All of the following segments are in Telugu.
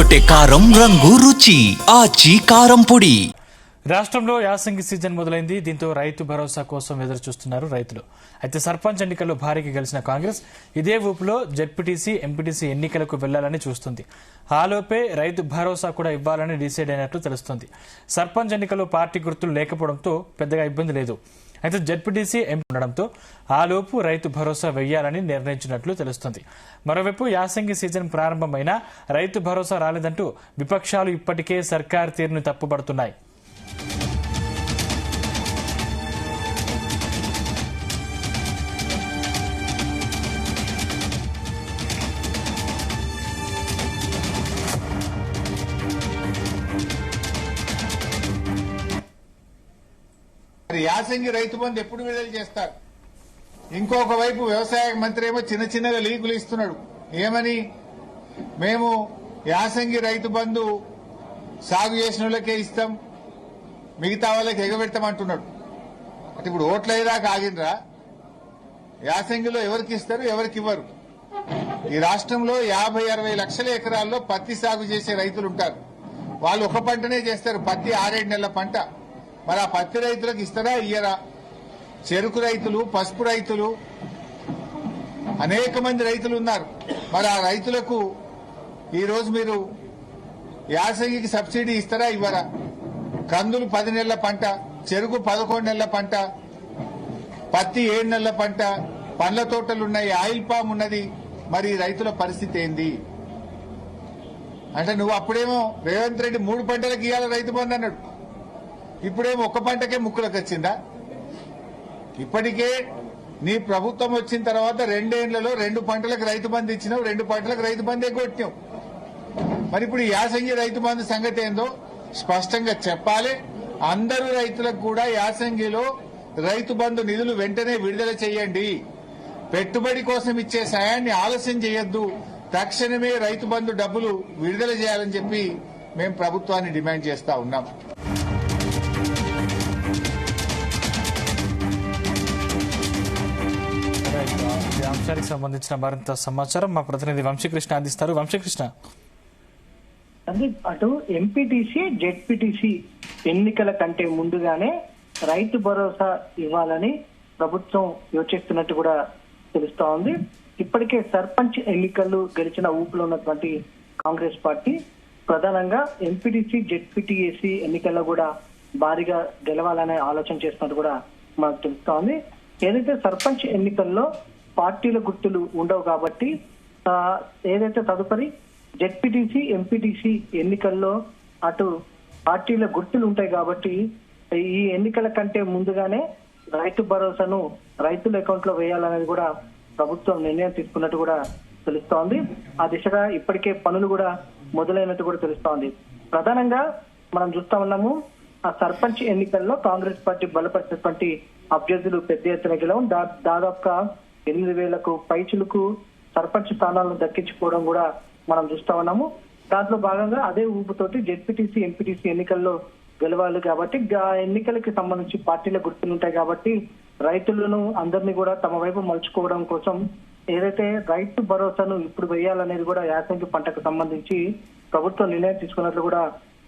అదరగొట్టే కారం రంగు రుచి ఆచి కారం పొడి. రాష్ట్రంలో యాసంగి సీజన్ మొదలైంది. దీంతో రైతు భరోసా కోసం ఎదురు చూస్తున్నారు రైతులు. అయితే సర్పంచ్ ఎన్నికల్లో భారీగా గెలిచిన కాంగ్రెస్ ఇదే ఊపులో జెడ్పీటీసీ, ఎంపీటీసీ ఎన్నికలకు వెళ్లాలని చూస్తుంది. ఆలోపే రైతు భరోసా కూడా ఇవ్వాలని డిసైడ్ అయినట్లు తెలుస్తోంది. సర్పంచ్ ఎన్నికల్లో పార్టీ గుర్తులు లేకపోవడంతో పెద్దగా ఇబ్బంది లేదు. అయితే జెడ్పీటీసీ ఎంపీ ఉండడంతో ఆలోపు రైతు భరోసా వెయ్యాలని నిర్ణయించినట్లు తెలుస్తోంది. మరోవైపు యాసంగి సీజన్ ప్రారంభమైనా రైతు భరోసా రాలేదంటూ విపక్షాలు ఇప్పటికే సర్కార్ తీరును తప్పుపడుతున్నాయి. యాసంగి రైతు బంధు ఎప్పుడు విడుదల చేస్తారు? ఇంకొక వైపు వ్యవసాయ మంత్రి ఏమో చిన్న చిన్నగా లీకులు ఇస్తున్నాడు. ఏమని? మేము యాసంగి రైతు బంధు సాగు చేసిన వాళ్ళకే ఇస్తాం, మిగతా వాళ్ళకి ఎగబెడతామంటున్నాడు. అంటే ఇప్పుడు ఓట్లు అయ్యేదాకా ఆగినరా? యాసంగిలో ఎవరికి ఇస్తారు, ఎవరికి ఇవ్వరు? ఈ రాష్ట్రంలో 50-60 లక్షల ఎకరాల్లో పత్తి సాగు చేసే రైతులు ఉంటారు. వాళ్ళు ఒక పంటనే చేస్తారు, పత్తి 6-7 నెలల పంట. మరి ఆ పత్తి రైతులకు ఇస్తారా, ఇయ్యరా? చెరుకు రైతులు, పసుపు రైతులు, అనేక మంది రైతులు ఉన్నారు. మరి ఆ రైతులకు ఈరోజు మీరు యాసంగికి సబ్సిడీ ఇస్తారా, ఇవ్వరా? కందులు 10 నెలల పంట, చెరుకు 11 నెలల పంట, పత్తి 7 నెలల పంట, పండ్ల తోటలున్నాయి, ఆయిల్ పామ్ ఉన్నది. మరి రైతుల పరిస్థితి ఏంది? అంటే నువ్వు అప్పుడేమో రేవంత్ రెడ్డి 3 పంటలకు ఇవ్వాలి రైతు బంధు అన్నాడు, ఇప్పుడేమో ఒక్క పంటకే ముక్కులకు వచ్చిందా? ఇప్పటికే నీ ప్రభుత్వం వచ్చిన తర్వాత 2 ఏళ్లలో 2 పంటలకు రైతు బంధు ఇచ్చినావు, 2 పంటలకు రైతు బంధే కొట్టినావు. మరి ఇప్పుడు యాసంగి రైతు బంధు సంగతి ఏందో స్పష్టంగా చెప్పాలి. అందరూ రైతులకు కూడా యాసంగిలో రైతు బంధు నిధులు వెంటనే విడుదల చేయండి. పెట్టుబడి కోసం ఇచ్చే సాయాన్ని ఆలస్యం చేయొద్దు. తక్షణమే రైతు బంధు డబ్బులు విడుదల చేయాలని చెప్పి మేము ప్రభుత్వాన్ని డిమాండ్ చేస్తా ఉన్నాం. ఈ అంశానికి సంబంధించిన మరింత సమాచారం మా ప్రతినిధి వంశీకృష్ణ అందిస్తారు. వంశీకృష్ణ, అటు ఎంపీటీసీ, జెడ్పీటీసీ ఎన్నికల కంటే ముందుగానే రైతు భరోసా ఇవ్వాలని ప్రభుత్వం యోచిస్తున్నట్టు కూడా తెలుస్తా ఉంది. ఇప్పటికే సర్పంచ్ ఎన్నికలు గెలిచిన ఊపులో ఉన్నటువంటి కాంగ్రెస్ పార్టీ ప్రధానంగా ఎంపీటీసీ, జెడ్పీటీసీ ఎన్నికల్లో కూడా భారీగా గెలవాలనే ఆలోచన చేస్తున్నట్టు కూడా మనకు తెలుస్తా ఉంది. ఏదైతే సర్పంచ్ ఎన్నికల్లో పార్టీల గుర్తులు ఉండవు కాబట్టి ఏదైతే తదుపరి జెడ్పీటీసీ, ఎంపీటీసీ ఎన్నికల్లో అటు పార్టీల గుర్తులు ఉంటాయి కాబట్టి ఈ ఎన్నికల కంటే ముందుగానే రైతు భరోసాను రైతుల అకౌంట్ లో వేయాలనేది కూడా ప్రభుత్వం నిర్ణయం తీసుకున్నట్టు కూడా తెలుస్తోంది. ఆ దిశగా ఇప్పటికే పనులు కూడా మొదలైనట్టు కూడా తెలుస్తోంది. ప్రధానంగా మనం చూస్తా ఉన్నాము, ఆ సర్పంచ్ ఎన్నికల్లో కాంగ్రెస్ పార్టీ బలపరిచినటువంటి అభ్యర్థులు పెద్ద ఎత్తున గెలవం. దాదాపుగా 8,000కు పైచులకు సర్పంచ్ స్థానాలను దక్కించుకోవడం కూడా మనం చూస్తా ఉన్నాము. దాంట్లో భాగంగా అదే ఊపుతోటి జెడ్పీటీసీ, ఎంపీటీసీ ఎన్నికల్లో గెలవాలి కాబట్టి ఆ ఎన్నికలకి సంబంధించి పార్టీల గుర్తులు ఉంటాయి కాబట్టి రైతులను అందరినీ కూడా తమ వైపు మలుచుకోవడం కోసం ఏదైతే రైతు భరోసాను ఇప్పుడు వేయాలనేది కూడా యాసంగి పంటకు సంబంధించి ప్రభుత్వం నిర్ణయం తీసుకున్నట్లు కూడా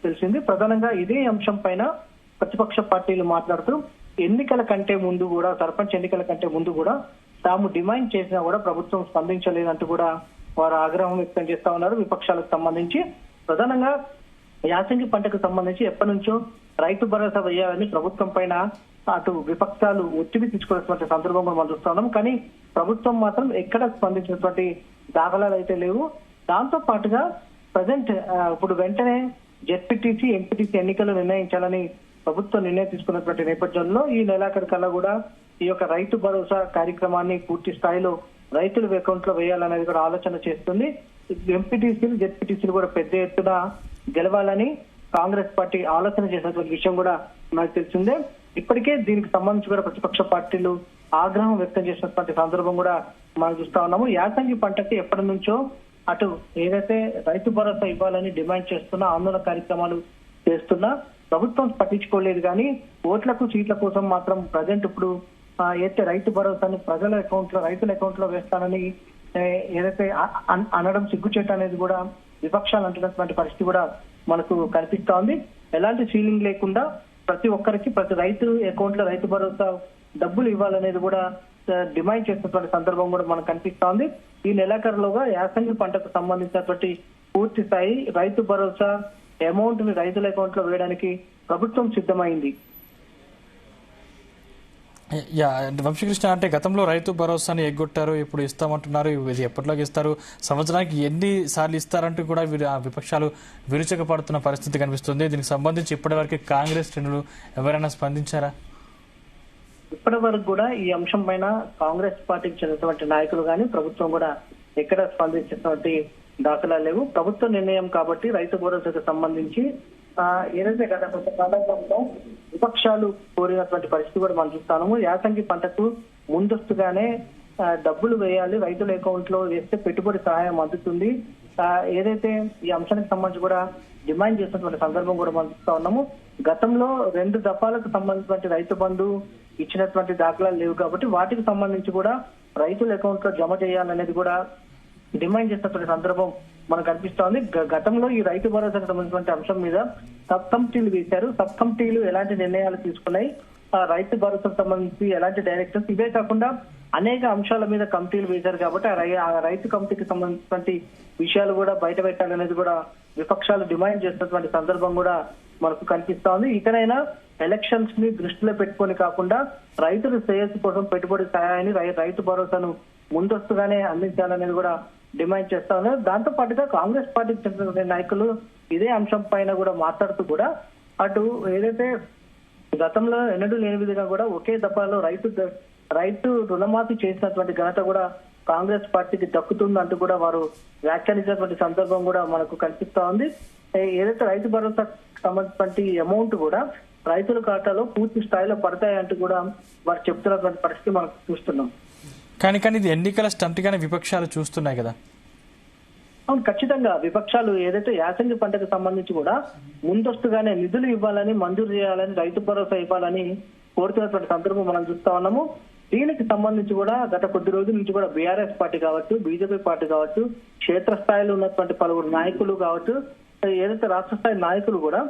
తెలిసింది. ప్రధానంగా ఇదే అంశం పైన ప్రతిపక్ష పార్టీలు మాట్లాడుతూ ఎన్నికల కంటే ముందు కూడా, సర్పంచ్ ఎన్నికల కంటే ముందు కూడా తాము డిమాండ్ చేసినా కూడా ప్రభుత్వం స్పందించలేదంటూ కూడా వారు ఆగ్రహం వ్యక్తం చేస్తా ఉన్నారు. విపక్షాలకు సంబంధించి ప్రధానంగా యాసంగి పంటకు సంబంధించి ఎప్పటి నుంచో రైతు భరోసా వేయాలని ప్రభుత్వం పైన అటు విపక్షాలు ఒత్తిడి తీసుకున్నటువంటి సందర్భంగా మనం చూస్తా ఉన్నాం. కానీ ప్రభుత్వం మాత్రం ఎక్కడ స్పందించినటువంటి దాఖలాలు అయితే లేవు. దాంతో పాటుగా ప్రజెంట్ ఇప్పుడు వెంటనే జెడ్పీటీసీ, ఎంపీటీసీ ఎన్నికలు నిర్ణయించాలని ప్రభుత్వం నిర్ణయం తీసుకున్నటువంటి నేపథ్యంలో ఈ నెలాఖరు కల్లా కూడా ఈ యొక్క రైతు భరోసా కార్యక్రమాన్ని పూర్తి స్థాయిలో రైతుల అకౌంట్ లో వేయాలనేది కూడా ఆలోచన చేస్తుంది. ఎంపీటీసీలు, జెడ్పీటీసీలు కూడా పెద్ద ఎత్తున గెలవాలని కాంగ్రెస్ పార్టీ ఆలోచన చేసినటువంటి విషయం కూడా మనకు తెలిసిందే. ఇప్పటికే దీనికి సంబంధించి కూడా ప్రతిపక్ష పార్టీలు ఆగ్రహం వ్యక్తం చేసినటువంటి సందర్భం కూడా మనం చూస్తా ఉన్నాము. యాసంగి పంటకి ఎప్పటి నుంచో అటు ఏదైతే రైతు భరోసా ఇవ్వాలని డిమాండ్ చేస్తున్నా, ఆందోళన కార్యక్రమాలు చేస్తున్నా ప్రభుత్వం పట్టించుకోలేదు. కానీ ఓట్లకు, సీట్ల కోసం మాత్రం ప్రజెంట్ ఇప్పుడు అయితే రైతు భరోసాను ప్రజల అకౌంట్ లో, రైతుల అకౌంట్ లో వేస్తానని ఏదైతే అనడం సిగ్గుచేట అనేది కూడా విపక్షాలు అంటున్నటువంటి పరిస్థితి కూడా మనకు కనిపిస్తా ఉంది. ఎలాంటి సీలింగ్ లేకుండా ప్రతి ఒక్కరికి ప్రతి రైతు అకౌంట్ లో రైతు భరోసా డబ్బులు ఇవ్వాలనేది కూడా డిమాండ్ చేస్తున్నటువంటి సందర్భం కూడా మనకు కనిపిస్తా ఉంది. ఈ నెలాఖరులోగా యాసంగి పంటకు సంబంధించినటువంటి పూర్తి స్థాయి రైతు భరోసా అమౌంట్ ని రైతుల అకౌంట్ లో వేయడానికి ప్రభుత్వం సిద్ధమైంది. వంశీకృష్ణ, అంటే గతంలో రైతు భరోసాని ఎగ్గొట్టారు, ఇప్పుడు ఇస్తామంటున్నారు. ఇది ఎప్పటిలోకి ఇస్తారు, సంవత్సరానికి ఎన్ని సార్లు ఇస్తారంటూ కూడా విపక్షాలు విరుచకపడుతున్న పరిస్థితి కనిపిస్తుంది. దీనికి సంబంధించి ఇప్పటివరకు కాంగ్రెస్ శ్రేణులు ఎవరైనా స్పందించారా? ఇప్పటి వరకు కూడా ఈ అంశం పైన కాంగ్రెస్ పార్టీకి చెందినటువంటి నాయకులు కానీ ప్రభుత్వం కూడా ఎక్కడ స్పందించినటువంటి దాఖలాలు లేవు. ప్రభుత్వ నిర్ణయం కాబట్టి రైతు భరోసాకు సంబంధించి ఏదైతే గత కొంతకాలంలో విపక్షాలు కోరినటువంటి పరిస్థితి కూడా మనం చూస్తాము. యాసంగి పంటకు ముందస్తుగానే డబ్బులు వేయాలి, రైతుల అకౌంట్ లో వేస్తే పెట్టుబడి సహాయం అందుతుంది, ఏదైతే ఈ అంశానికి సంబంధించి కూడా డిమాండ్ చేసినటువంటి సందర్భం కూడా మనం చూస్తా ఉన్నాము. గతంలో 2 దఫాలకు సంబంధించినటువంటి రైతు బంధు ఇచ్చినటువంటి దాఖలాలు లేవు కాబట్టి వాటికి సంబంధించి కూడా రైతుల అకౌంట్ లో జమ చేయాలనేది కూడా డిమాండ్ చేసినటువంటి సందర్భం మనకు కనిపిస్తోంది. గతంలో ఈ రైతు భరోసాకు సంబంధించిన అంశం మీద సబ్ కమిటీలు వేశారు. సబ్ కమిటీలు ఎలాంటి నిర్ణయాలు తీసుకున్నాయి, రైతు భరోసాకు సంబంధించి ఎలాంటి డైరెక్షన్స్, ఇవే కాకుండా అనేక అంశాల మీద కమిటీలు వేశారు కాబట్టి ఆ రైతు కమిటీకి సంబంధించినటువంటి విషయాలు కూడా బయట పెట్టాలనేది కూడా విపక్షాలు డిమాండ్ చేస్తున్నటువంటి సందర్భం కూడా మనకు కనిపిస్తా ఉంది. ఇకనైనా ఎలక్షన్స్ ని దృష్టిలో పెట్టుకొని కాకుండా రైతుల శ్రేయస్సు కోసం పెట్టుబడి సహాయాన్ని రైతు భరోసాను ముందస్తుగానే అందించాలనేది కూడా డిమాండ్ చేస్తా ఉన్నారు. దాంతో పాటుగా కాంగ్రెస్ పార్టీకి చెందిన నాయకులు ఇదే అంశం పైన కూడా మాట్లాడుతూ కూడా అటు ఏదైతే గతంలో ఎన్నడూ లేని విధంగా కూడా ఒకే దఫాలో రైతు రుణమాఫీ చేసినటువంటి ఘనత కూడా కాంగ్రెస్ పార్టీకి దక్కుతుందంటూ కూడా వారు వ్యాఖ్యానించినటువంటి సందర్భం కూడా మనకు కనిపిస్తా ఉంది. ఏదైతే రైతు భరోసా సంబంధించినటువంటి అమౌంట్ కూడా రైతుల ఖాతాలో పూర్తి స్థాయిలో పడతాయంటూ కూడా వారు చెప్తున్నటువంటి పరిస్థితి మనం చూస్తున్నాం. కానీ ఇది ఎన్నికల స్టంట్ గానే విపక్షాలు చూస్తున్నాయి కదా. అవును, ఖచ్చితంగా విపక్షాలు ఏదైతే యాసంగి పంటకు సంబంధించి కూడా ముందస్తుగానే నిధులు ఇవ్వాలని, మంజూరు చేయాలని, రైతు భరోసా ఇవ్వాలని కోరుతున్నటువంటి సందర్భం మనం చూస్తా ఉన్నాము. దీనికి సంబంధించి కూడా గత కొద్ది రోజుల నుంచి కూడా బీఆర్ఎస్ పార్టీ కావచ్చు, బీజేపీ పార్టీ కావచ్చు, క్షేత్రస్థాయిలో ఉన్నటువంటి పలువురు నాయకులు కావచ్చు, ఏదైతే రాష్ట్ర స్థాయి నాయకులు కూడా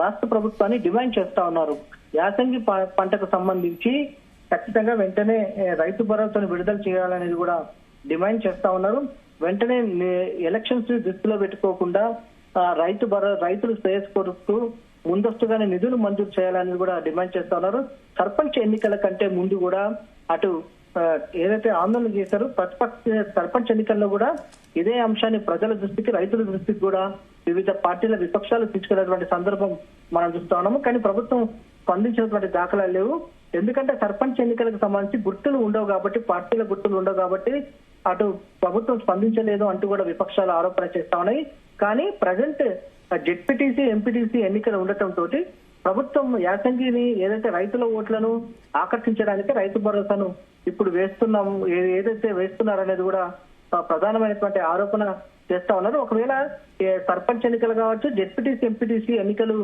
రాష్ట్ర ప్రభుత్వాన్ని డిమాండ్ చేస్తా ఉన్నారు. యాసంగి పంటకు సంబంధించి ఖచ్చితంగా వెంటనే రైతు భరోసాను విడుదల చేయాలనేది కూడా డిమాండ్ చేస్తా ఉన్నారు. వెంటనే ఎలక్షన్స్ దృష్టిలో పెట్టుకోకుండా రైతులు శ్రేయస్ కొరకు ముందస్తుగానే నిధులు మంజూరు చేయాలని కూడా డిమాండ్ చేస్తా ఉన్నారు. సర్పంచ్ ఎన్నికల కంటే ముందు కూడా అటు ఏదైతే ఆందోళన చేశారో సర్పంచ్ ఎన్నికల్లో కూడా ఇదే అంశాన్ని ప్రజల దృష్టికి, రైతుల దృష్టికి కూడా వివిధ పార్టీల విపక్షాలు తీసుకునేటువంటి సందర్భం మనం చూస్తా ఉన్నాము. కానీ ప్రభుత్వం స్పందించినటువంటి దాఖలాలు లేవు. ఎందుకంటే సర్పంచ్ ఎన్నికలకు సంబంధించి గుర్తులు ఉండవు కాబట్టి, పార్టీల గుర్తులు ఉండవు కాబట్టి అటు ప్రభుత్వం స్పందించలేదు అంటూ కూడా విపక్షాలు ఆరోపణ చేస్తా ఉన్నాయి. కానీ ప్రజెంట్ జెడ్పీటీసీ, ఎంపీటీసీ ఎన్నికలు ఉండటంతో ప్రభుత్వం యాసంగిని ఏదైతే రైతుల ఓట్లను ఆకర్షించడానికి రైతు భరోసాను ఇప్పుడు ఏదైతే వేస్తున్నారనేది కూడా ప్రధానమైనటువంటి ఆరోపణ చేస్తా ఉన్నారు. ఒకవేళ సర్పంచ్ ఎన్నికలు కావచ్చు, జెడ్పీటీసీ, ఎంపీటీసీ ఎన్నికలు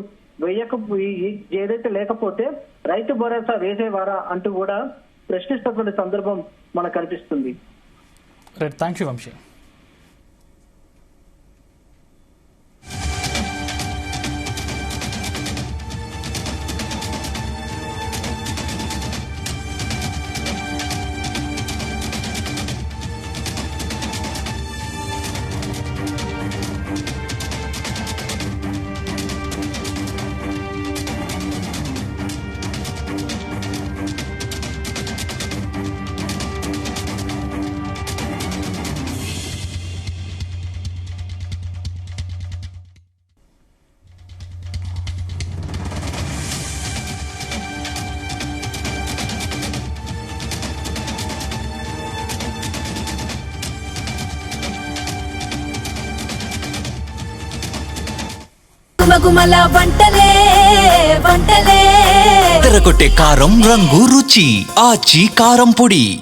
ఏదైతే లేకపోతే రైతు భరోసా వేసేవారా అంటూ కూడా ప్రశ్నిస్తున్నటువంటి సందర్భం మనకు కనిపిస్తుంది. Thank you Vamshi. గుమగుమల వంటలే తెరకొట్టే కారం రంగు రుచి ఆచి కారం పొడి.